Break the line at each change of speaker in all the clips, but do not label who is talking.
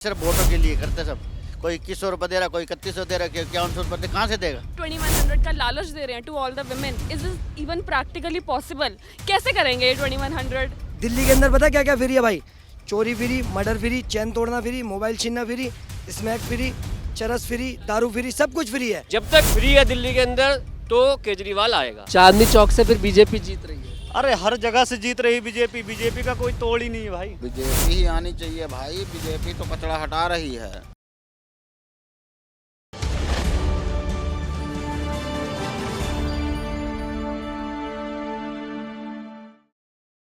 सिर्फ वोटों के लिए करते सब। कोई 2100 रुपये दे रहा, कोई 3100 दे रहा, 5100 रुपये कहाँ से देगा?
2100 का लालच दे रहे हैं to all the women. Is this even practically possible? कैसे करेंगे ये 2100?
दिल्ली के अंदर पता क्या क्या फ्री है भाई? चोरी फ्री, मर्डर फ्री, चैन तोड़ना फ्री, मोबाइल छीनना फ्री, स्मैक फ्री, चरस फ्री, दारू फ्री, सब कुछ फ्री है।
जब तक फ्री है दिल्ली के अंदर तो केजरीवाल आएगा।
चांदनी चौक से फिर बीजेपी जीत रही है।
अरे हर जगह से जीत रही बीजेपी का कोई तोड़ ही नहीं है भाई।
बीजेपी ही आनी चाहिए भाई, बीजेपी तो कचरा हटा रही है।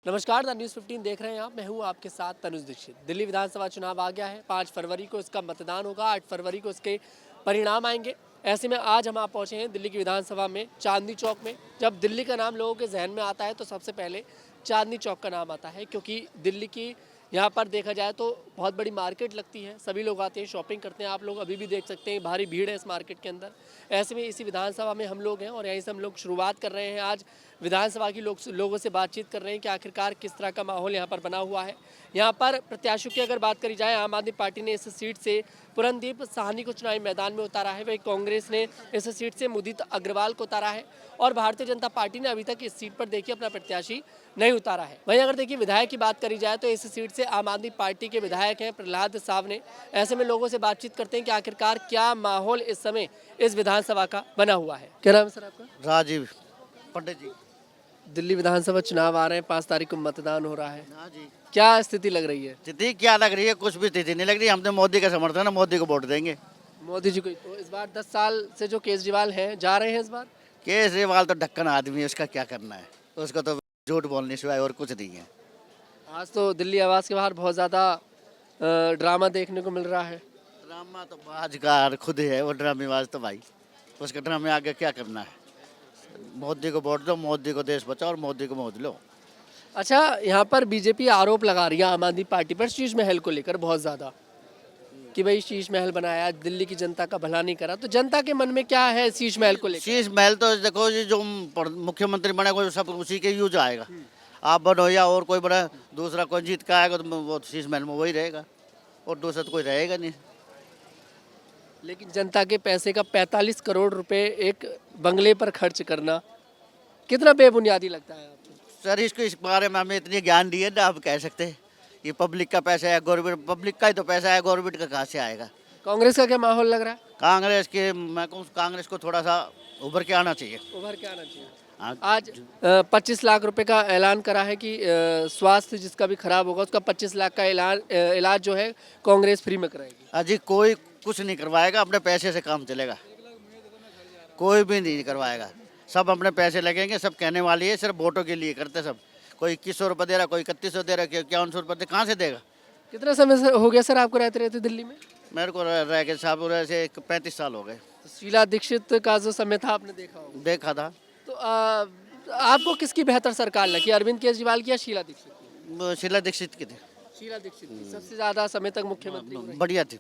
नमस्कार, द न्यूज़ 15 देख रहे हैं आप। मैं हूं आपके साथ तनुज दीक्षित। दिल्ली विधानसभा चुनाव आ गया है। 5 फरवरी को इसका मतदान होगा, 8 फरवरी को इसके परिणाम आएंगे। ऐसे में आज हम आप पहुंचे हैं दिल्ली की विधानसभा में, चांदनी चौक में। जब दिल्ली का नाम लोगों के जहन में आता है तो सबसे पहले चांदनी चौक का नाम आता है, क्योंकि दिल्ली की यहाँ पर देखा जाए तो बहुत बड़ी मार्केट लगती है। सभी लोग आते हैं, शॉपिंग करते हैं। आप लोग अभी भी देख सकते हैं भारी भीड़ है इस मार्केट के अंदर। ऐसे में इसी विधानसभा में हम लोग हैं और यहीं से हम लोग शुरुआत कर रहे हैं। आज विधानसभा की लोगों से बातचीत कर रहे हैं कि आखिरकार किस तरह का माहौल यहाँ पर बना हुआ है। यहाँ पर प्रत्याशियों की अगर बात करी जाए, आम आदमी पार्टी ने इस सीट से पुरनदीप साहनी को चुनावी मैदान में उतारा है। वही कांग्रेस ने इस सीट से मुदित अग्रवाल को उतारा है और भारतीय जनता पार्टी ने अभी तक इस सीट पर देखिए अपना प्रत्याशी नहीं उतारा है। वहीं अगर देखिए विधायक की बात करी जाए तो इस सीट से आम आदमी पार्टी के विधायक हैं प्रहलाद सावने। ऐसे में लोगों से बातचीत करते हैं कि आखिरकार क्या माहौल इस समय इस विधानसभा का बना हुआ है। क्या नाम है सर आपका?
राजीव पंडित जी।
दिल्ली विधानसभा चुनाव आ रहे हैं, 5 तारीख को मतदान हो रहा है।
हाँ जी।
क्या स्थिति लग रही है?
स्थिति क्या लग रही है? कुछ भी स्थिति नहीं लग रही। हम तो मोदी का समर्थन है, मोदी को वोट देंगे।
मोदी जी को तो इस बार 10 साल से जो केजरीवाल हैं जा रहे हैं इस बार।
केजरीवाल तो ढक्कन आदमी है, उसका क्या करना है? उसको तो झूठ बोलने सिवाय और कुछ नहीं है।
आज तो दिल्ली आवास के बाहर बहुत ज़्यादा ड्रामा देखने को मिल रहा है।
ड्रामा तो बाजकार खुद है, वो ड्रामेबाज तो भाई। उसके ड्रामे आगे क्या करना है? मोदी को वोट दो, मोदी को देश बचाओ और मोदी को मोद लो।
अच्छा, यहाँ पर बीजेपी आरोप लगा रही है आम आदमी पार्टी पर शीश महल को लेकर बहुत ज़्यादा, कि भाई शीश महल बनाया, दिल्ली की जनता का भला नहीं करा। तो जनता के मन में क्या है शीश महल को लेकर?
शीश महल तो देखो जी, जो मुख्यमंत्री बनेगा सब उसी के यूज आएगा। आप बनो या और कोई बड़ा दूसरा कोई जीत का आएगा तो वो शीश महल में वही रहेगा और दूसरा तो कोई रहेगा नहीं।
लेकिन जनता के पैसे का 45 करोड़ रुपए एक बंगले पर खर्च करना कितना बेबुनियादी लगता है आपको?
सर इसको इस बारे में हमें इतनी ज्ञान दी है ना, आप कह सकते हैं ये पब्लिक का पैसा है, गवर्नमेंट पब्लिक का ही तो पैसा है, गवर्नमेंट का कहाँ से आएगा?
कांग्रेस का क्या माहौल लग रहा है?
मैं कहूँ कांग्रेस को थोड़ा सा उभर के आना चाहिए।
उभर के आना चाहिए।
हाँ।
आज 25 लाख रुपए का ऐलान करा है कि स्वास्थ्य जिसका भी खराब होगा उसका 25 लाख का इलाज जो है कांग्रेस फ्री में कराएगी।
अजी कोई कुछ नहीं करवाएगा, अपने पैसे से काम चलेगा। कोई भी नहीं करवाएगा, सब अपने पैसे लगेंगे। सब कहने वाली है, सिर्फ वोटों के लिए करते सब। कोई 2100 रुपये दे रहा, कोई 3100 दे रहा, 5100 रुपये कहाँ से देगा?
कितना समय से हो गया सर आपको रहते रहते दिल्ली में?
मेरे को रह के साहब से 35 साल हो गए।
तो शीला दीक्षित का जो समय था आपने देखा होगा।
देखा था।
तो आपको किसकी बेहतर सरकार लगी, अरविंद केजरीवाल की या शीला दीक्षित की?
वो शीला दीक्षित की थी।
शीला दीक्षित की सबसे ज्यादा समय तक मुख्यमंत्री हो रही।
बढ़िया थी।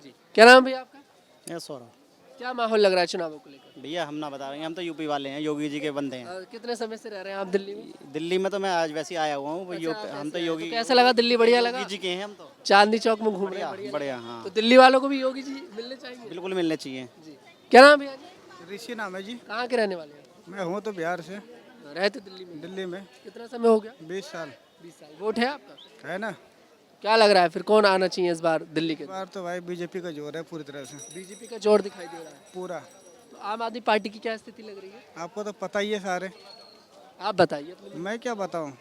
जी, क्या नाम है भैया आपका?
ये सौरभ
क्या माहौल लग रहा है चुनावों को लेकर?
भैया हम ना बता रहे हैं, हम तो यूपी वाले हैं, योगी जी के बंदे हैं।
कितने समय से रह रहे हैं आप दिल्ली में?
दिल्ली में तो मैं आज वैसे ही आया हुआ हूँ। हम तो योगी
कैसा लगा दिल्ली? बढ़िया लगा?
योगी जी के हैं हम तो।
चांदनी चौक में घूम रहे हैं,
बढ़िया बढ़िया। हाँ
तो दिल्ली वालों को भी योगी जी मिलने चाहिए।
बिल्कुल मिलने चाहिए।
जी, क्या नाम है भैया जी?
ऋषि नाम है जी।
कहाँ के रहने वाले हैं?
मैं हूँ तो बिहार से,
रहते दिल्ली में?
दिल्ली में
कितना समय हो गया?
20 साल
20 साल। वोट है आपका?
है ना।
क्या लग रहा है फिर कौन आना चाहिए इस बार दिल्ली के?
इस बार तो भाई बीजेपी का जोर है पूरी तरह से,
बीजेपी का जोर दिखाई दे रहा है
पूरा।
तो आम आदमी पार्टी की क्या स्थिति लग रही है?
आपको तो पता ही है सारे।
आप बताइए अपने।
मैं क्या बताऊँ,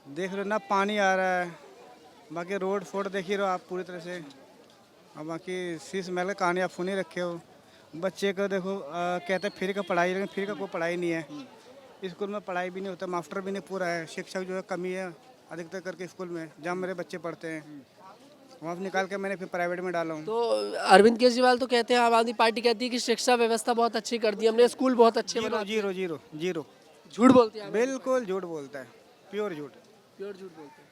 देख रहे हो ना, पानी आ रहा है, बाकी रोड फोड देख ही रहो आप पूरी तरह से। और बाकी शीश महल का कहानी आप सुन ही रखे हो। बच्चे को देखो कहते हैं फ्री का पढ़ाई, लेकिन फ्री का कोई पढ़ाई नहीं है। स्कूल में पढ़ाई भी नहीं होता, मास्टर भी नहीं पूरा है, शिक्षक जो है कमी है अधिकतर करके स्कूल में जहाँ मेरे बच्चे पढ़ते हैं वहाँ निकाल के मैंने फिर प्राइवेट में डाला हूँ।
तो अरविंद केजरीवाल तो कहते हैं, आम आदमी पार्टी कहती है कि शिक्षा व्यवस्था बहुत अच्छी कर दी हमने, स्कूल बहुत अच्छे बना दिए।
Zero zero zero.
झूठ बोलते हैं?
बिल्कुल झूठ बोलता है, प्योर झूठ।
प्योर झूठ बोलते हैं।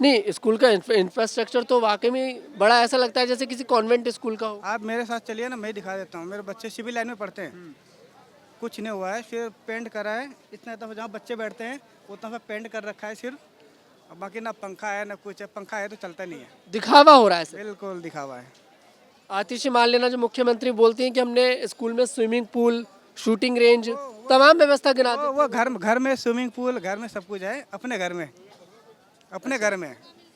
नहीं, स्कूल का इंफ्रास्ट्रक्चर तो वाकई में बड़ा ऐसा लगता है जैसे किसी कॉन्वेंट स्कूल का हो।
आप मेरे साथ चलिए ना, मैं दिखा देता हूँ। मेरे बच्चे सिविल लाइन में पढ़ते हैं, कुछ नहीं हुआ है, सिर्फ पेंट करा है। इतना जहाँ बच्चे बैठते हैं उतना सा पेंट कर रखा है सिर्फ। अब बाकी ना पंखा है ना कुछ है, पंखा है तो चलता नहीं है,
दिखावा हो रहा है सर।
बिल्कुल दिखावा है।
आतिशी मान लेना जो मुख्यमंत्री बोलती हैं कि हमने स्कूल में स्विमिंग पूल, शूटिंग रेंज, तमाम व्यवस्था गिना दी।
वो घर में स्विमिंग पूल, घर में सब कुछ है, अपने घर में, अपने घर में,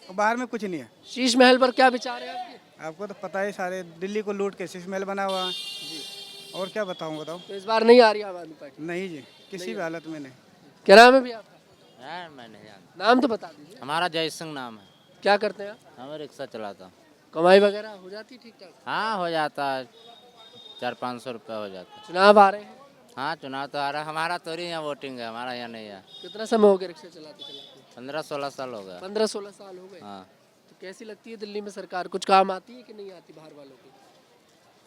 और बाहर में कुछ नहीं है।
शीश महल पर क्या विचार है आपके?
आपको तो पता ही, सारे दिल्ली को लूट के शीश महल बना हुआ है। और क्या बताऊँ, बताओ।
तो इस बार नहीं आ रही आम आदमी पार्टी?
नहीं जी, किसी भी हालत में नहीं।
क्या नाम है भैया आपका?
यार मैं नहीं जानता।
नाम तो बता दीजिए।
हमारा जय सिंह नाम है।
क्या करते हैं आप?
हम रिक्शा चलाता हूँ।
कमाई वगैरह हो जाती ठीक ठाक?
हाँ हो जाता है, 400-500 रुपये हो जाता है।
चुनाव आ रहे हैं,
हाँ चुनाव तो आ रहा है, हमारा तो यहाँ वोटिंग है, हमारा यहाँ नहीं है।
कितना समय हो गया रिक्शा चलाते चलाते?
15-16 साल हो गया।
15-16 साल हो गए।
हाँ
तो कैसी लगती है दिल्ली में सरकार? कुछ काम आती है कि नहीं आती बाहर वालों की?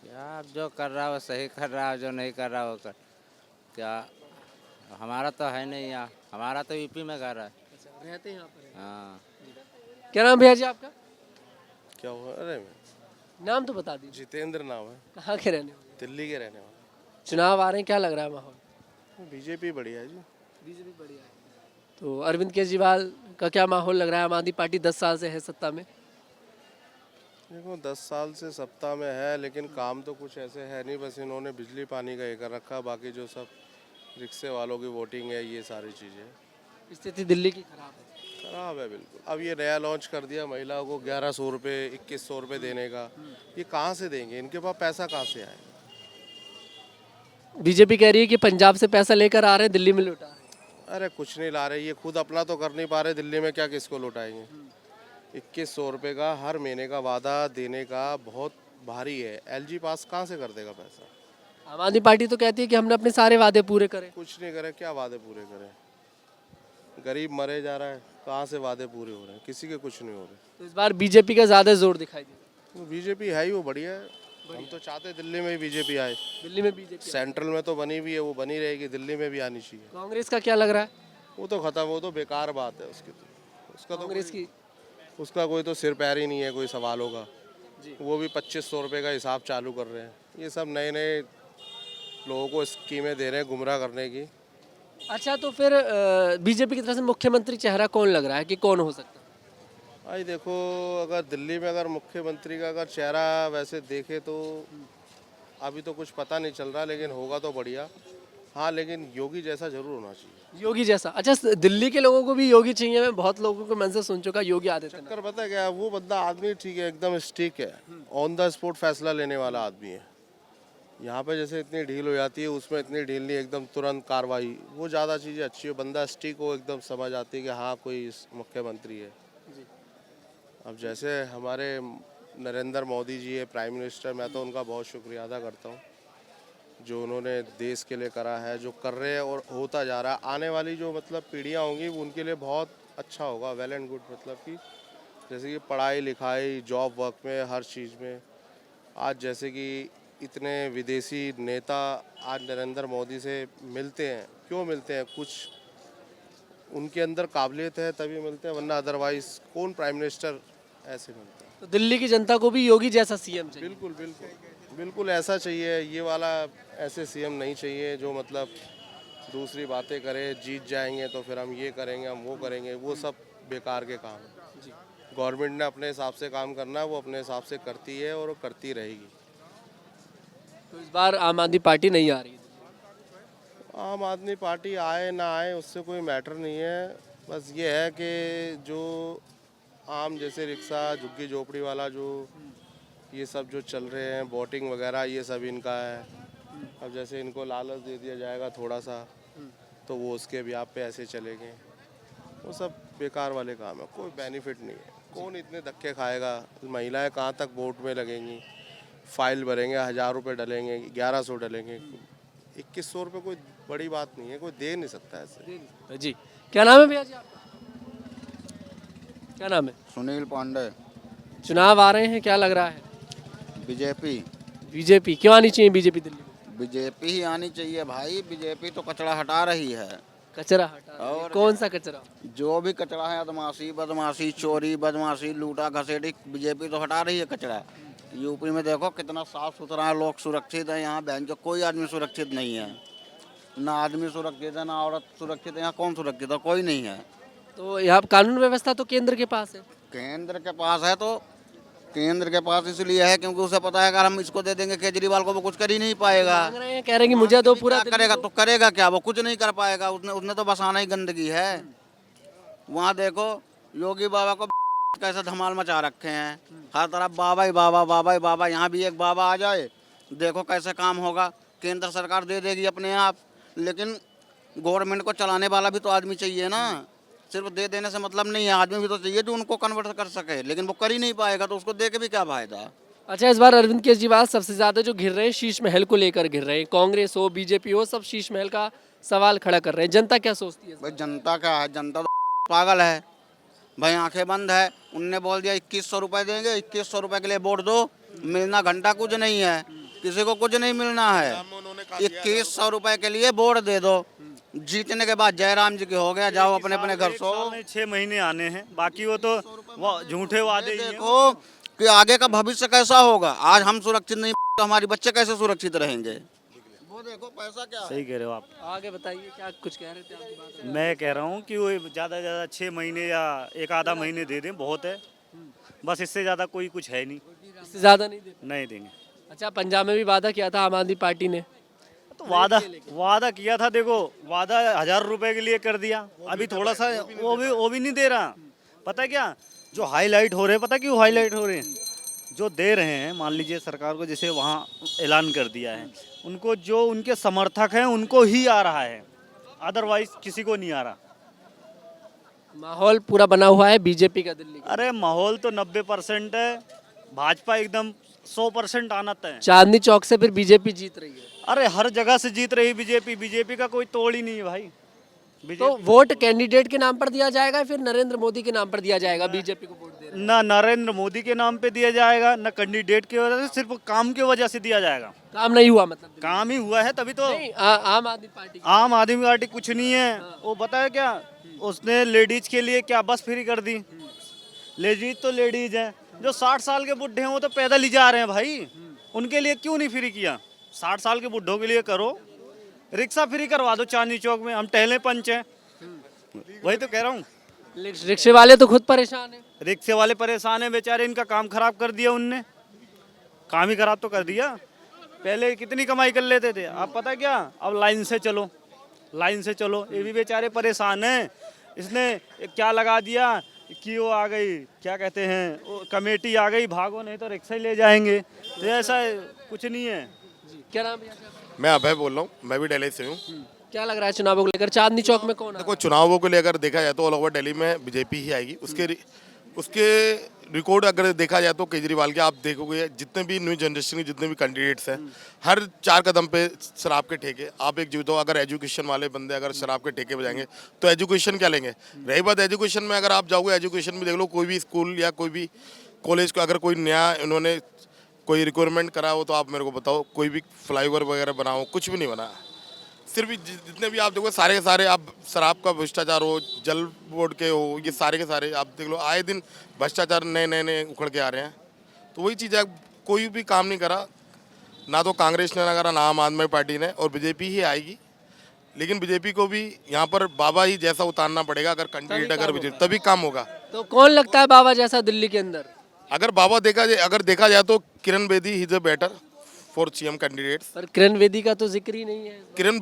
क्या अब जो कर रहा है वो सही कर रहा है, जो नहीं कर रहा है वो कर क्या, हमारा तो है नहीं यहाँ, हमारा तो यूपी में घर है।
अच्छा, रहते हैं यहाँ पर?
हाँ
क्या नाम भैया जी आपका?
क्या हुआ? अरे
नाम तो बता दीजिए।
जितेंद्र नाम है,
कहाँ के रहने वाले?
दिल्ली के रहने वाले।
चुनाव आ रहे हैं, क्या लग रहा है माहौल?
बीजेपी बढ़िया है जी।
बीजेपी बढ़िया है। तो अरविंद केजरीवाल का क्या माहौल लग रहा है? आम आदमी पार्टी 10 साल से है सत्ता में।
देखो 10 साल से सत्ता में है, लेकिन काम तो कुछ ऐसे है नहीं, बस इन्होंने बिजली पानी का ये कर रखा, बाकी जो सब रिक्शे वालों की वोटिंग है, ये सारी चीज़ें
स्थिति दिल्ली की खराब है।
खराब है बिल्कुल। अब ये नया लॉन्च कर दिया महिलाओं को 1100 रुपये, 2100 रुपये देने का, ये कहाँ से देंगे? इनके पास पैसा कहाँ से आएगा?
बीजेपी कह रही है कि पंजाब से पैसा लेकर आ रहे हैं, दिल्ली में लौटा रहे हैं।
अरे कुछ नहीं ला रहे, ये खुद अपना तो कर नहीं पा रहे, दिल्ली में क्या किसको लौटाएंगे? 2100 रुपये का हर महीने का वादा देने का बहुत भारी है। एलजी पास कहाँ से कर देगा पैसा?
आम आदमी पार्टी तो कहती है कि हमने अपने सारे वादे पूरे करे।
कुछ नहीं करे, क्या वादे पूरे करें? गरीब मरे जा रहा है, कहाँ से वादे पूरे हो रहे हैं? किसी के कुछ नहीं हो रहे।
तो इस बार बीजेपी का ज्यादा जोर दिखाई दिया।
वो बीजेपी है ही, वो बढ़िया है। हम तो चाहते दिल्ली में ही बीजेपी आए।
दिल्ली में बीजेपी,
सेंट्रल में तो बनी हुई है, वो बनी रहेगी, दिल्ली में भी आनी चाहिए।
कांग्रेस का क्या लग रहा है?
वो तो खत्म, वो तो बेकार बात है उसकी तो। उसका तो
कांग्रेस की
उसका कोई तो सिर पैर ही नहीं है कोई सवालों का। वो भी 2500 रुपये का हिसाब चालू कर रहे हैं। ये सब नए नए लोगों को स्कीमें दे रहे हैं गुमराह करने की।
अच्छा, तो फिर बीजेपी की तरफ से मुख्यमंत्री चेहरा कौन लग रहा है कि कौन हो सकता है?
भाई देखो, अगर दिल्ली में अगर मुख्यमंत्री का अगर चेहरा वैसे देखे तो अभी तो कुछ पता नहीं चल रहा, लेकिन होगा तो बढ़िया। हाँ, लेकिन योगी जैसा जरूर होना चाहिए।
योगी जैसा? अच्छा, दिल्ली के लोगों को भी योगी चाहिए। मैं बहुत लोगों को मन से सुन चुका योगी आदित्यनाथ।
चक्कर पता है क्या, वो बंदा आदमी ठीक है, एकदम स्टिक है, ऑन द स्पॉट फैसला लेने वाला आदमी है। यहाँ पे जैसे इतनी ढील हो जाती है, उसमें इतनी ढील नहीं, एकदम तुरंत कार्रवाई, वो ज़्यादा चीज़ें अच्छी है। बंदा स्टिक हो, एकदम समझ आती है कि हाँ कोई मुख्यमंत्री है। अब जैसे हमारे नरेंद्र मोदी जी है प्राइम मिनिस्टर, मैं तो उनका बहुत शुक्रिया अदा करता हूँ जो उन्होंने देश के लिए करा है, जो कर रहे हैं और होता जा रहा है। आने वाली जो मतलब पीढ़ियाँ होंगी वो उनके लिए बहुत अच्छा होगा, वेल एंड गुड। मतलब कि जैसे कि पढ़ाई लिखाई, जॉब वर्क में, हर चीज़ में। आज जैसे कि इतने विदेशी नेता आज नरेंद्र मोदी से मिलते हैं। क्यों मिलते हैं? कुछ उनके अंदर काबिलियत है तभी मिलते हैं, वरना अदरवाइज कौन प्राइम मिनिस्टर ऐसे मिलता है।
तो दिल्ली की जनता को भी योगी जैसा सीएम चाहिए।
बिल्कुल बिल्कुल बिल्कुल ऐसा चाहिए। ये वाला ऐसे सीएम नहीं चाहिए जो मतलब दूसरी बातें करे, जीत जाएंगे तो फिर हम ये करेंगे, हम वो करेंगे। वो सब बेकार के काम है। गवर्नमेंट ने अपने हिसाब से काम करना है, वो अपने हिसाब से करती है और वो करती रहेगी।
तो इस बार आम आदमी पार्टी नहीं आ रही है।
आम आदमी पार्टी आए ना आए उससे कोई मैटर नहीं है। बस ये है कि जो आम जैसे रिक्शा, झुग्गी झोपड़ी वाला जो ये सब जो चल रहे हैं, वोटिंग वगैरह, ये सब इनका है। अब जैसे इनको लालच दे दिया जाएगा थोड़ा सा, तो वो उसके भी आप पे ऐसे चलेंगे। वो सब बेकार वाले काम है, कोई बेनिफिट नहीं है। कौन इतने धक्के खाएगा? महिलाएं कहाँ तक वोट में लगेंगी? फाइल भरेंगे, 1000 रुपये डलेंगे, 1100 डलेंगे, 2100 रुपये कोई बड़ी बात नहीं है, कोई दे नहीं सकता ऐसे।
जी, क्या नाम है भैया जी आपका? क्या नाम है?
सुनील पांडे।
चुनाव आ रहे हैं, क्या लग रहा है?
बीजेपी।
बीजेपी क्यों आनी चाहिए बीजेपी दिल्ली में?
बीजेपी ही आनी चाहिए भाई। बीजेपी तो कचरा हटा रही है।
कचरा हटा रही है।
और
कौन सा कचरा?
जो भी कचरा है, बदमाशी, चोरी, बदमाशी, लूटा घसेटी, बीजेपी तो हटा रही है कचरा। यूपी में देखो कितना साफ सुथरा है, लोग सुरक्षित है। यहाँ बैंक कोई आदमी सुरक्षित नहीं है, ना आदमी सुरक्षित है, ना औरत सुरक्षित है। यहाँ कौन सुरक्षित है? कोई नहीं है।
तो यहाँ कानून व्यवस्था तो केंद्र के पास है।
केंद्र के पास है तो केंद्र के पास इसलिए है क्योंकि उसे पता है अगर हम इसको दे देंगे केजरीवाल को वो कुछ कर ही नहीं पाएगा।
मांग रहे हैं, कह रहे हैं कि मुझे दो, पूरा
क्या करेगा तो करेगा क्या, वो कुछ नहीं कर पाएगा। उसने उसने तो बस आना ही गंदगी है। वहाँ देखो योगी बाबा को कैसे धमाल मचा रखे हैं, हर तरफ बाबा ही बाबा बाबा ही बाबा। यहाँ भी एक बाबा आ जाए देखो कैसे काम होगा। केंद्र सरकार दे देगी अपने आप, लेकिन गवर्नमेंट को चलाने वाला भी तो आदमी चाहिए ना। सिर्फ दे देने से मतलब नहीं है, आदमी भी तो चाहिए जो उनको कन्वर्ट कर सके, लेकिन वो कर ही नहीं पाएगा तो उसको दे के भी क्या फायदा।
अच्छा, इस बार अरविंद केजरीवाल सबसे ज्यादा जो घिर रहे हैं शीश महल को लेकर घिर रहे हैं। कांग्रेस हो, बीजेपी हो, सब शीश महल का सवाल खड़ा कर रहे हैं। जनता क्या सोचती है?
भाई जनता क्या है, जनता तो पागल है भाई, आंखें बंद है। उनने बोल दिया 2100 रुपये देंगे, 2100 रुपये के लिए वोट दो। मिलना घंटा कुछ नहीं है, किसी को कुछ नहीं मिलना है। 2100 रुपये के लिए वोट दे दो, जीतने के बाद जयराम जी के हो गया, जाओ अपने अपने घर सो।
6 महीने आने हैं, बाकी वो तो वो झूठे वादे ही हैं।
देखो कि आगे का भविष्य कैसा होगा। आज हम सुरक्षित नहीं तो हमारे बच्चे कैसे सुरक्षित रहेंगे। वो देखो पैसा क्या है।
सही कह रहे हो आप।
आगे बताइए, क्या कुछ कह रहे थे आपकी बात है?
मैं कह रहा हूँ कि वो ज़्यादा से ज़्यादा 6 महीने या एक आधा महीने दे दें, बहुत है। बस इससे ज़्यादा कोई कुछ है नहीं,
इससे ज्यादा नहीं देते।
नहीं देंगे।
अच्छा, पंजाब में भी वादा किया था आम आदमी पार्टी ने।
तो वादा किया था, देखो वादा 1000 रुपए के लिए कर दिया, अभी थोड़ा सा वो भी नहीं दे रहा। पता है क्या जो हाईलाइट हो रहे हैं, पता है क्यों हाईलाइट हो रहे हैं? जो दे रहे हैं, मान लीजिए सरकार को जैसे वहाँ ऐलान कर दिया है, उनको जो उनके समर्थक हैं उनको ही आ रहा है, अदरवाइज किसी को नहीं आ रहा।
माहौल पूरा बना हुआ है बीजेपी का दिल्ली का।
अरे माहौल तो 90% है, भाजपा एकदम 100% आना तय है।
चांदनी चौक से फिर बीजेपी जीत रही है।
अरे हर जगह से जीत रही बीजेपी का कोई तोड़ ही नहीं है भाई।
तो वोट कैंडिडेट के नाम पर दिया जाएगा, फिर नरेंद्र मोदी के नाम पर दिया जाएगा? बीजेपी को वोट दे रहे हैं।
ना नरेंद्र मोदी के नाम पे दिया जाएगा, ना कैंडिडेट की वजह से, सिर्फ काम की वजह से दिया जाएगा।
काम नहीं हुआ मतलब?
काम ही हुआ है तभी तो।
नहीं, आम आदमी पार्टी
आम आदमी पार्टी कुछ नहीं है। वो पता है क्या, उसने लेडीज के लिए क्या बस फ्री कर दी। लेडीज तो लेडीज है, जो 60 साल के बुढ़े हैं वो तो पैदल ही जा रहे हैं भाई, उनके लिए क्यों नहीं फ्री किया? 60 साल के बुढ़ों के लिए करो, रिक्शा फ्री करवा दो चांदनी चौक में, हम टहले पंच हैं। वही तो कह रहा हूँ।
रिक्शे वाले तो खुद परेशान है।
रिक्शे वाले परेशान हैं बेचारे, इनका काम खराब कर दिया उनने, काम ही खराब तो कर दिया। पहले कितनी कमाई कर लेते थे, अब पता क्या, अब लाइन से चलो, लाइन से चलो। ये भी बेचारे परेशान हैं। इसने क्या लगा दिया कि वो आ गई, क्या कहते हैं, वो कमेटी आ गई, भागो नहीं तो रिक्शा ही ले जाएंगे। तो ऐसा कुछ नहीं है।
क्या नाम है आपका?
मैं अभय बोल रहा हूँ, मैं भी दिल्ली से हूँ।
क्या लग रहा है चुनावों को लेकर चांदनी चौक में कौन?
देखो चुनावों को लेकर देखा जाए तो ऑल ओवर दिल्ली में बीजेपी ही आएगी। उसके रिकॉर्ड अगर देखा जाए तो केजरीवाल के आप देखोगे, जितने भी न्यू जनरेशन के जितने भी कैंडिडेट्स हैं, हर 4 कदम पे शराब के ठेके। आप एक जीतो, अगर एजुकेशन वाले बंदे अगर शराब के ठेके पे जाएंगे तो एजुकेशन क्या लेंगे? रही बात एजुकेशन में, अगर आप जाओगे एजुकेशन में देख लो, कोई भी स्कूल या कोई भी कॉलेज को अगर कोई नया उन्होंने कोई रिक्वायरमेंट करा हो तो आप मेरे को बताओ। कोई भी फ्लाईओवर वगैरह बनाओ, कुछ भी नहीं बना। सिर्फ जितने भी आप देखो सारे के सारे, आप शराब का भ्रष्टाचार हो, जल बोर्ड के हो, ये सारे के सारे आप देख लो, आए दिन भ्रष्टाचार नए उखड़ के आ रहे हैं। तो वही चीज़ है, कोई भी काम नहीं करा, ना तो कांग्रेस ने ना करा, ना आम आदमी पार्टी ने, और बीजेपी ही आएगी। लेकिन बीजेपी को भी यहाँ पर बाबा ही जैसा उतारना पड़ेगा, अगर कैंडिडेट अगर बीजेपी, तभी काम होगा।
तो कौन लगता है बाबा जैसा दिल्ली के अंदर?
अगर बाबा देखा जाए तो Kiran Bedi is a better for CM candidates.
पर किरण बेदी का तो जिक्र ही नहीं है।
किरण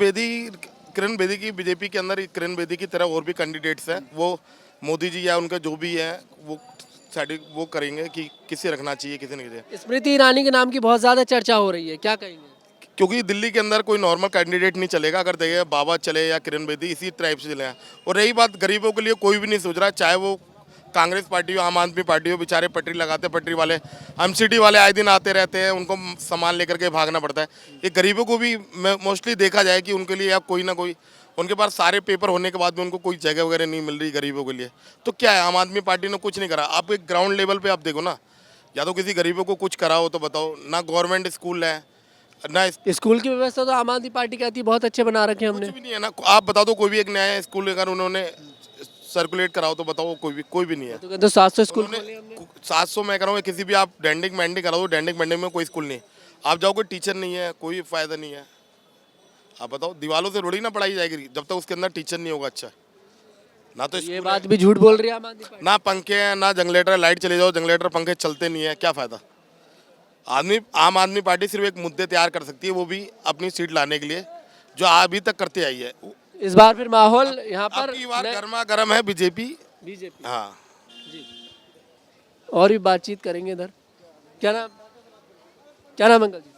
बेदी की बीजेपी के अंदर किरण बेदी की तरह और भी कैंडिडेट्स हैं, वो मोदी जी या उनका जो भी है वो करेंगे कि किसे रखना चाहिए किसे नहीं चाहिए।
स्मृति ईरानी के नाम की बहुत ज्यादा चर्चा हो रही है, क्या कहेंगे?
क्योंकि दिल्ली के अंदर कोई नॉर्मल कैंडिडेट नहीं चलेगा, अगर देखे बाबा चले या किरण बेदी, इसी टाइप से चलेगा। और रही बात गरीबों के लिए, कोई भी नहीं सोच रहा, चाहे वो कांग्रेस पार्टी हो, आम आदमी पार्टी हो, बेचारे पटरी लगाते, पटरी वाले एमसीडी वाले आए दिन आते रहते हैं, उनको सामान लेकर के भागना पड़ता है। ये गरीबों को भी मोस्टली देखा जाए कि उनके लिए अब कोई ना कोई, उनके पास सारे पेपर होने के बाद भी उनको कोई जगह वगैरह नहीं मिल रही गरीबों के लिए। तो क्या है, आम आदमी पार्टी ने कुछ नहीं करा। आप एक ग्राउंड लेवल पे आप देखो ना, या तो किसी गरीबों को कुछ करा हो तो बताओ। ना गवर्नमेंट स्कूल है, ना
स्कूल की व्यवस्था तो आम आदमी पार्टी कहती है बहुत अच्छे बना रखे हैं हमने।
कुछ भी नहीं है ना। आप बता दो कोई भी एक नया स्कूल अगर उन्होंने सर्कुलेट कराओ तो बताओ, कोई भी नहीं है।
तो कहते 700 स्कूल
700 मैं कराऊँ, किसी भी आप डेंडिंग मैंडिंग कराओ, डेंडिंग मैंडिंग में कोई स्कूल नहीं। आप जाओ, कोई टीचर नहीं है, कोई फायदा नहीं है। आप बताओ, दीवालों से रोड़ी ना पढ़ाई जाएगी जब तक उसके अंदर टीचर नहीं होगा। अच्छा, ना तो
ये
स्कूल
बात भी झूठ बोल रही है आम आदमी पार्टी।
ना पंखे हैं ना जनरेटर, लाइट चले जाओ जनरेटर पंखे चलते नहीं है, क्या फायदा। आम आदमी पार्टी सिर्फ एक मुद्दे तैयार कर सकती है, वो भी अपनी सीट लाने के लिए, जो अभी तक करते आई है।
इस बार फिर माहौल यहाँ पर
अब की बार गर्मा गर्म है बीजेपी।
बीजेपी।
हाँ
और भी बातचीत करेंगे इधर। क्या नाम अंकल जी?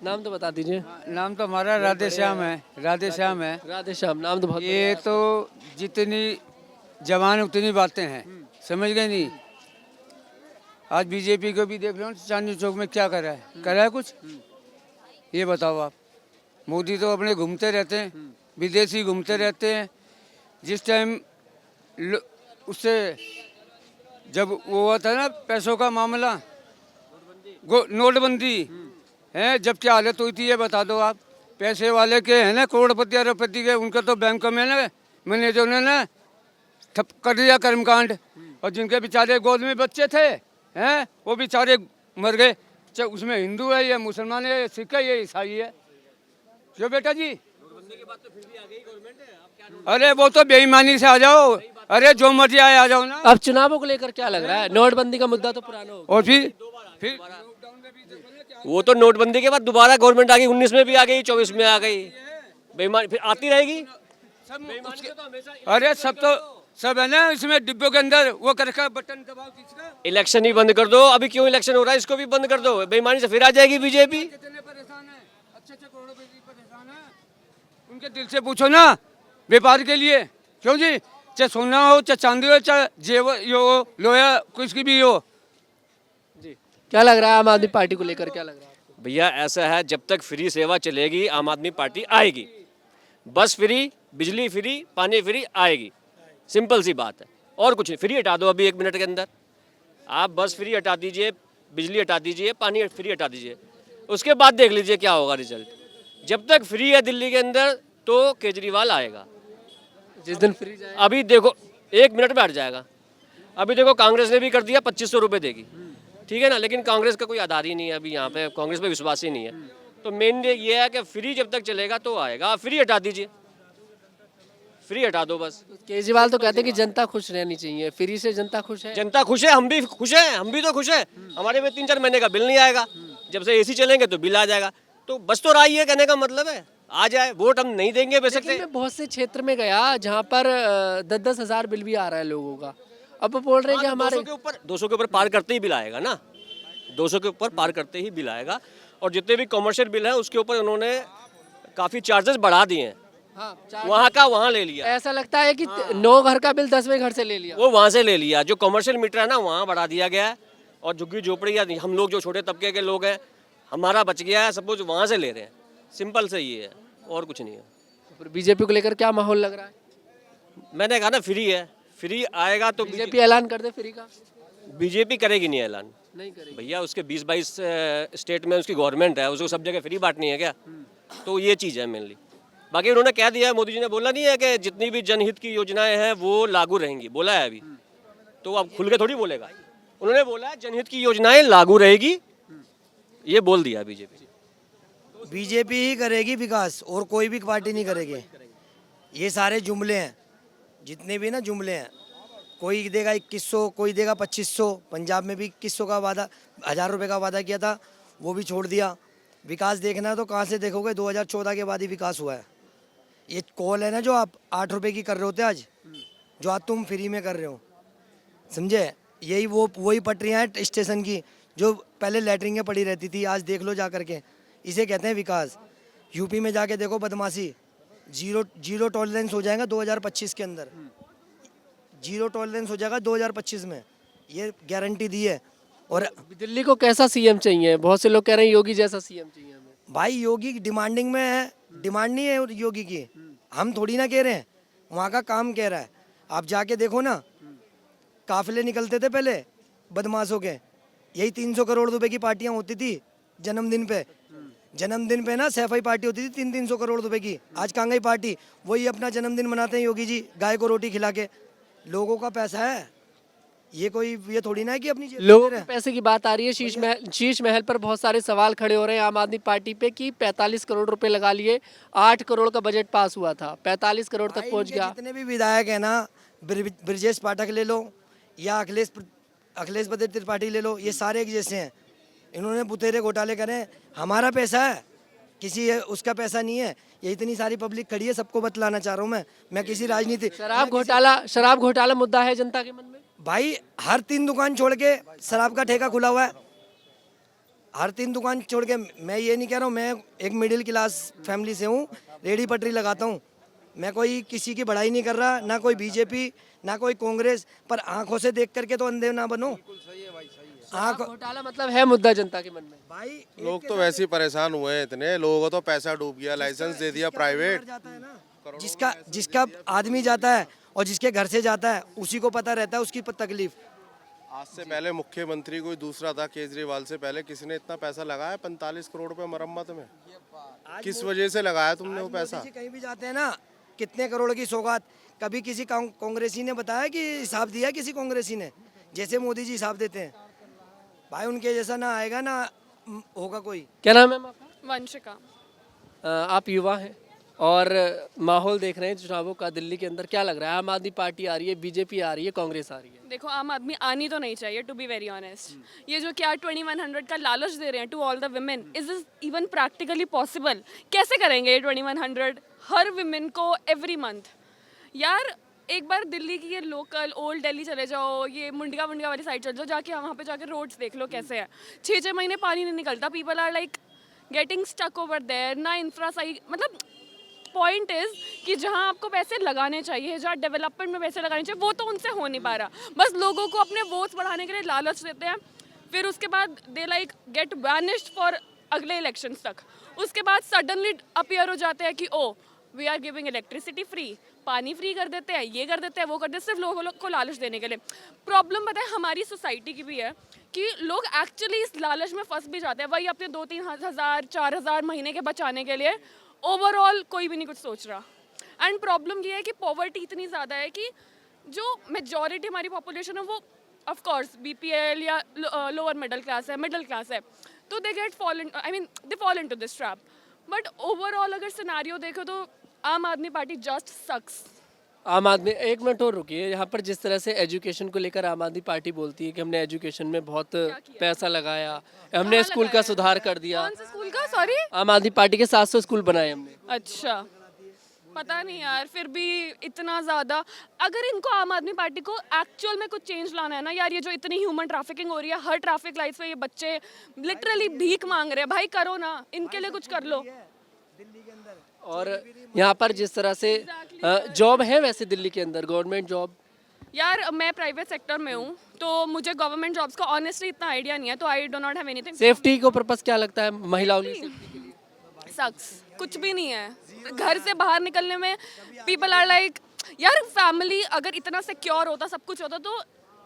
नाम तो बता दीजिए।
नाम तो हमारा राधे श्याम है। राधे श्याम है।
राधे श्याम, नाम तो बहुत
ये तो जितनी जवान उतनी बातें हैं, समझ गए नहीं। आज बीजेपी को भी देख लो चांदनी चौक में क्या करा है कुछ, ये बताओ आप। मोदी तो अपने घूमते रहते हैं, विदेशी घूमते रहते हैं। जिस टाइम उससे जब वो हुआ था ना पैसों का मामला, नोटबंदी है, जब क्या हालत हुई थी ये बता दो आप। पैसे वाले के हैं ना करोड़पति अरबपति के, उनका तो बैंक में ना मैनेजर ने ना ठप कर दिया कर्मकांड, और जिनके बेचारे गोद में बच्चे थे हैं वो बेचारे मर गए। चाहे उसमें हिंदू है या मुसलमान है, सिख है या ईसाई है। क्यों बेटा जी? अरे वो तो बेईमानी से आ जाओ, अरे जो मर्जी आए आ जाओ ना।
अब चुनावों को लेकर क्या लग रहा है? नोटबंदी का मुद्दा तो पुराना हो गया।
और फिर
वो तो नोटबंदी के बाद दोबारा गवर्नमेंट आ गई, 19 में भी आ गई, 24 में आ गई, बेईमान फिर आती रहेगी।
अरे सब है ना इसमें डिब्बों के अंदर वो कर रखा बटन दबाओ तीसरा।
इलेक्शन ही बंद कर दो, अभी क्यों इलेक्शन हो रहा है, इसको भी बंद कर दो, बेईमानी से फिर आ जाएगी बीजेपी।
कितने परेशान है, अच्छे करोड़पति परेशान है, उनके दिल से पूछो ना व्यापार के लिए। क्यों जी? चाहे सोना हो चाहे चांदी हो चाहे जेवर हो लोहा कुछ की भी हो।
जी क्या लग रहा है आम आदमी पार्टी को लेकर, क्या लग रहा है आपको?
भैया ऐसा है, जब तक फ्री सेवा चलेगी आम आदमी पार्टी आएगी। बस फ्री, बिजली फ्री, पानी फ्री आएगी, सिंपल सी बात है। और कुछ नहीं, फ्री हटा दो अभी 1 मिनट के अंदर। आप बस फ्री हटा दीजिए, बिजली हटा दीजिए, पानी फ्री हटा दीजिए, उसके बाद देख लीजिए क्या होगा रिजल्ट। जब तक फ्री है दिल्ली के अंदर तो केजरीवाल आएगा।
जिस दिन फ्री जाए
अभी देखो 1 मिनट में हट जाएगा। अभी देखो कांग्रेस ने भी कर दिया 2500 रुपये देगी, ठीक है ना, लेकिन कांग्रेस का कोई आधार ही नहीं है अभी यहाँ पे, कांग्रेस पे विश्वास ही नहीं है। तो मेन ये है कि फ्री जब तक चलेगा तो आएगा। फ्री हटा दीजिए, फ्री हटा दो बस।
केजरीवाल तो कहते हैं कि जनता खुश रहनी चाहिए, फ्री से जनता खुश है।
जनता खुश है, हम भी खुश हैं, हम भी तो खुश हैं। हमारे में 3-4 महीने का बिल नहीं आएगा, जब से एसी चलेंगे तो बिल आ जाएगा। तो बस तो रही है, कहने का मतलब है आ जाए। वोट हम नहीं देंगे बेशक से।
मैं बहुत से क्षेत्र में गया जहाँ पर 10-10 हज़ार बिल भी आ रहा है लोगों का। अब वो बोल रहे हैं कि हमारे
200 के ऊपर पार करते ही बिल आएगा ना, 200 के ऊपर पार करते ही बिल आएगा। और जितने भी कमर्शियल बिल हैं उसके ऊपर उन्होंने काफ़ी चार्जेस बढ़ा दिए हैं।
हाँ,
वहाँ का वहाँ ले लिया।
ऐसा लगता है कि 9 घर का बिल 10वें घर से ले लिया,
वो वहाँ से ले लिया। जो कमर्शियल मीटर है ना वहाँ बढ़ा दिया गया है, और झुग्गी झोपड़ी या हम लोग जो छोटे तबके के लोग हैं हमारा बच गया है, सब कुछ वहाँ से ले रहे हैं। सिंपल से ये है, और कुछ नहीं है।
बीजेपी को लेकर क्या माहौल लग रहा है?
मैंने कहा ना फ्री है, फ्री आएगा तो
बीजेपी ऐलान कर दे फ्री का।
बीजेपी करेगी नहीं ऐलान,
नहीं करेगी
भैया। उसके 20-22 स्टेट में उसकी गवर्नमेंट है, उसको सब जगह फ्री बांटनी है क्या? तो ये चीज़ है मेनली। बाकी उन्होंने कह दिया है, मोदी जी ने बोला नहीं है कि जितनी भी जनहित की योजनाएं हैं वो लागू रहेंगी, बोला है अभी। तो अब खुल के थोड़ी बोलेगा, उन्होंने बोला है जनहित की योजनाएं लागू रहेगी, ये बोल दिया बीजेपी।
बीजेपी ही करेगी विकास, और कोई भी पार्टी नहीं करेगी। ये सारे जुमले हैं, जितने भी ना जुमले हैं। कोई देगा 2100, कोई देगा 2500। पंजाब में भी 2100 का वादा, 1000 रुपये का वादा किया था, वो भी छोड़ दिया। विकास देखना है तो कहाँ से देखोगे? 2014 के बाद ही विकास हुआ है। ये कॉल है ना जो आप 8 रुपये की कर रहे होते आज, जो आज तुम फ्री में कर रहे हो, समझे? यही वही पटरियाँ हैं स्टेशन की, जो पहले लैटरिंगें पड़ी रहती थी, आज देख लो जा करके। इसे कहते हैं विकास। यूपी में जाके देखो बदमाशी, जीरो टॉलरेंस हो जाएगा 2025 के अंदर। जीरो टॉलरेंस हो जाएगा 2025 में, ये गारंटी दी है। और
दिल्ली को कैसा सीएम चाहिए? बहुत से लोग कह रहे हैं योगी जैसा सीएम चाहिए हमें।
भाई योगी डिमांडिंग में है, डिमांड नहीं है योगी की, हम थोड़ी ना कह रहे हैं, वहाँ का काम कह रहा है। आप जाके देखो ना, काफिले निकलते थे पहले बदमाशों के, यही 300 करोड़ रुपए की पार्टियां होती थी जन्मदिन पे ना सैफई पार्टी होती थी 300 करोड़ रुपए की। आज कहाँ गई पार्टी? वही अपना जन्मदिन मनाते हैं योगी जी, गाय को रोटी खिला के। लोगों का पैसा है, ये थोड़ी ना है कि अपनी
लोगों के पैसे की बात आ रही है। शीश महल पर बहुत सारे सवाल खड़े हो रहे हैं आम आदमी पार्टी पे कि 45 करोड़ रुपए लगा लिए, 8 करोड़ का बजट पास हुआ था, 45 करोड़ तक पहुंच गया।
जितने भी विधायक है ना, ब्रजेश पाठक ले लो या अखिलेश पटेल त्रिपाठी ले लो, ये सारे एक जैसे हैं। इन्होंने बुतेरे घोटाले करे हैं। हमारा पैसा है, किसी उसका पैसा नहीं है। ये इतनी सारी पब्लिक खड़ी है, सबको बतलाना चाह रहा हूँ मैं किसी राजनीति
शराब घोटाला मुद्दा है जनता के मन में।
भाई हर 3 दुकान छोड़ के शराब का ठेका खुला हुआ है। हर 3 दुकान छोड़ के, मैं ये नहीं कह रहा हूँ, मैं एक मिडिल क्लास फैमिली से हूँ, रेडी पटरी लगाता हूँ। मैं कोई किसी की बढ़ाई नहीं कर रहा, ना कोई बीजेपी ना कोई कांग्रेस, पर आंखों से देख करके तो अंधे ना बनो।
घोटाला मतलब है मुद्दा जनता के मन में।
भाई
लोग तो वैसे ही परेशान हुए हैं, इतने लोगों को तो पैसा डूब गया, लाइसेंस दे दिया प्राइवेट।
जिसका आदमी जाता है और जिसके घर से जाता है उसी को पता रहता है उसकी तकलीफ।
आज से पहले मुख्यमंत्री कोई दूसरा था, केजरीवाल से पहले किसी ने इतना पैसा लगाया 45 करोड़ रुपए मरम्मत में? किस वजह से लगाया तुमने वो पैसा?
कहीं भी जाते हैं ना, कितने करोड़ की सौगात। कभी किसी कांग्रेसी ने बताया कि हिसाब दिया किसी कांग्रेसी ने, जैसे मोदी जी हिसाब देते हैं। भाई उनके जैसा ना आएगा ना होगा कोई।
क्या नाम है मैम आपका?
वंशिका।
आप युवा हैं और माहौल देख रहे हैं चुनावों का दिल्ली के अंदर, क्या लग रहा है? आम आदमी पार्टी आ रही है, बीजेपी आ रही है, कांग्रेस आ रही है?
देखो, आम आदमी आनी तो नहीं चाहिए, टू बी वेरी ऑनेस्ट। ये जो क्या 2100 का लालच दे रहे हैं to all the women, is this even practically possible? कैसे करेंगे ये 2100 हर विमेन को एवरी मंथ? यार एक बार दिल्ली की ये लोकल ओल्ड दिल्ली चले जाओ, ये मुंडिया वाली साइड चले जाओ, जाके वहाँ पे जाके रोड्स देख लो कैसे है। 6 महीने पानी नहीं निकलता, people are like getting stuck over there, ना इंफ्रा सही। मतलब पॉइंट इज कि जहाँ आपको पैसे लगाने चाहिए, जहाँ डेवलपमेंट में पैसे लगाने चाहिए, वो तो उनसे हो नहीं पा रहा। बस लोगों को अपने वोट्स बढ़ाने के लिए लालच देते हैं, फिर उसके बाद they like get vanished for अगले इलेक्शंस तक। उसके बाद सडनली अपीयर हो जाते हैं कि oh we are giving electricity free, पानी फ्री कर देते हैं, ये कर देते हैं, वो कर देते हैं, सिर्फ लोगों को लालच देने के लिए। प्रॉब्लम पता है हमारी सोसाइटी की भी है कि लोग एक्चुअली इस लालच में फंस भी जाते हैं, वही अपने 2-3 हज़ार 4 हज़ार महीने के बचाने के लिए। ओवरऑल कोई भी नहीं कुछ सोच रहा। एंड प्रॉब्लम ये है कि पॉवर्टी इतनी ज़्यादा है कि जो मेजॉरिटी हमारी पॉपुलेशन है वो ऑफ कोर्स बीपीएल या लोअर मिडिल क्लास है, तो they get they fall into this trap. But overall अगर सिनेरियो देखो तो आम आदमी पार्टी जस्ट सक्स।
आम आदमी, एक मिनट और रुकिए। यहाँ पर जिस तरह से एजुकेशन को लेकर आम आदमी पार्टी बोलती है कि हमने एजुकेशन में बहुत पैसा लगाया, हमने स्कूल का सुधार कर दिया।
कौन से स्कूल का? सॉरी,
आम आदमी पार्टी के 700 स्कूल बनाए हमने।
अच्छा, पता नहीं यार, फिर भी इतना ज़्यादा अगर इनको आम आदमी पार्टी को एक्चुअल में कुछ चेंज लाना है ना यार, ये जो इतनी ह्यूमन ट्रैफिकिंग हो रही है, हर ट्रैफिक लाइट्स पे ये बच्चे लिटरली भीख मांग रहे हैं, भाई करो ना, इनके लिए कुछ कर लो।
और यहाँ पर जिस तरह से जॉब है वैसे दिल्ली के अंदर, गवर्नमेंट जॉब?
यार मैं प्राइवेट सेक्टर में हूँ, तो मुझे गवर्नमेंट जॉब्स का ऑनेस्टली इतना आइडिया नहीं है, तो I do not have anything.
Safety को पर्पस क्या लगता है महिलाओं के लिए?
सक्स, कुछ भी नहीं है। घर से बाहर निकलने में पीपल आर लाइक, यार फैमिली अगर इतना सिक्योर होता, सब कुछ होता, तो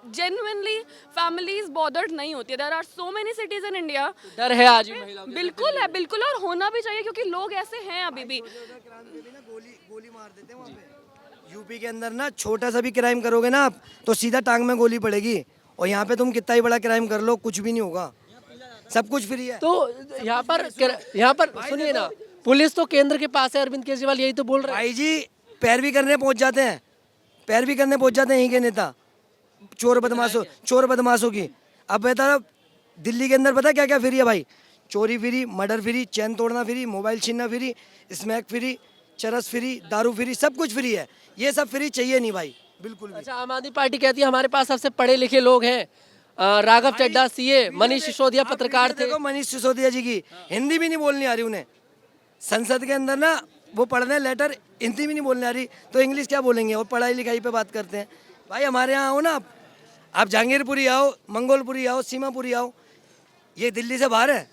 जेन्युइनली फैमिलीज बॉदर्ड नहीं होती। There are so many cities in India.
डर है आज भी महिलाओं के?
बिल्कुल है, बिल्कुल, और होना भी चाहिए क्योंकि लोग ऐसे हैं अभी भी।
गोली मार देते हैं वहाँ पे। यूपी के अंदर ना छोटा सा भी क्राइम करोगे ना आप तो सीधा टांग में गोली पड़ेगी, और यहाँ पे तुम कितना ही बड़ा क्राइम कर लो कुछ भी नहीं होगा, सब कुछ फ्री है।
तो यहाँ पर सुनिए ना, पुलिस तो केंद्र के पास है, अरविंद केजरीवाल यही तो बोल रहे हैं।
भाई जी पैरवी करने पहुंच जाते हैं, पैरवी करने पहुंच जाते हैं यहीं के नेता, चोर बदमाशों की। अब बता, दिल्ली के अंदर पता क्या क्या फ्री है भाई? चोरी फ्री, मर्डर फ्री, चैन तोड़ना फ्री, मोबाइल छीनना फ्री, स्मैक फ्री, चरस फ्री, दारू फ्री, सब कुछ फ्री है। ये सब फ्री चाहिए नहीं भाई, बिल्कुल भी।
अच्छा, आम आदमी पार्टी कहती है हमारे पास सबसे पढ़े लिखे लोग हैं, राघव चड्ढा सीए, मनीष सिसोदिया पत्रकार थे।
देखो मनीष सिसोदिया जी की हिंदी भी नहीं बोलनी आ रही उन्हें, संसद के अंदर ना वो पढ़ने लेटर हिंदी भी नहीं बोलने आ रही, तो इंग्लिश क्या बोलेंगे? और पढ़ाई लिखाई पे बात करते हैं। भाई हमारे यहाँ आओ ना, आप जहांगीरपुरी आओ, मंगोलपुरी आओ, सीमापुरी आओ, ये दिल्ली से बाहर है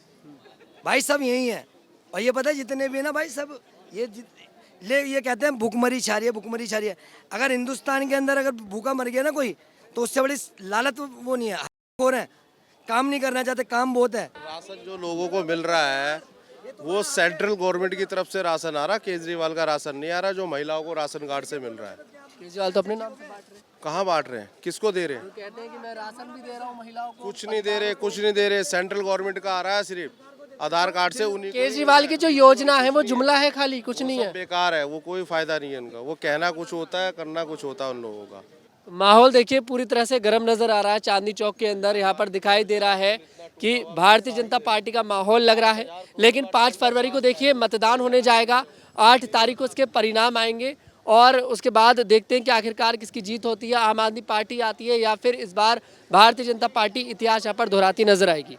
भाई, सब यही है। और ये पता है जितने भी है ना भाई, सब ये कहते हैं भूखमरी छा रही है। अगर हिंदुस्तान के अंदर अगर भूखा मर गया ना कोई, तो उससे बड़ी लालत वो नहीं है। और है, काम नहीं करना चाहते, काम बहुत है।
राशन जो लोगों को मिल रहा है वो सेंट्रल गवर्नमेंट की तरफ से राशन आ रहा, केजरीवाल का राशन नहीं आ रहा, जो महिलाओं को राशन कार्ड से मिल रहा है।
केजरीवाल तो अपने नाम से बांट रहे हैं।
कहाँ बांट रहे हैं? किसको दे रहे हैं?
कहते हैं कि मैं राशन भी दे रहा हूँ महिलाओं को।
कुछ नहीं दे रहे। सेंट्रल गवर्नमेंट का आ रहा है सिर्फ, आधार कार्ड से उन्हीं को
केजरीवाल की जो योजना है वो जुमला है खाली, कुछ नहीं है।
बेकार है, वो कोई फायदा नहीं है उनका। वो कहना कुछ होता है, करना कुछ होता है उन लोगों का।
माहौल देखिए पूरी तरह से गर्म नजर आ रहा है चांदनी चौक के अंदर। यहाँ पर दिखाई दे रहा है कि भारतीय जनता पार्टी का माहौल लग रहा है। लेकिन 5 फरवरी को देखिए मतदान होने जाएगा, 8 तारीख को उसके परिणाम आएंगे और उसके बाद देखते हैं कि आखिरकार किसकी जीत होती है। आम आदमी पार्टी आती है या फिर इस बार भारतीय जनता पार्टी इतिहास यहाँ पर दोहराती नजर आएगी।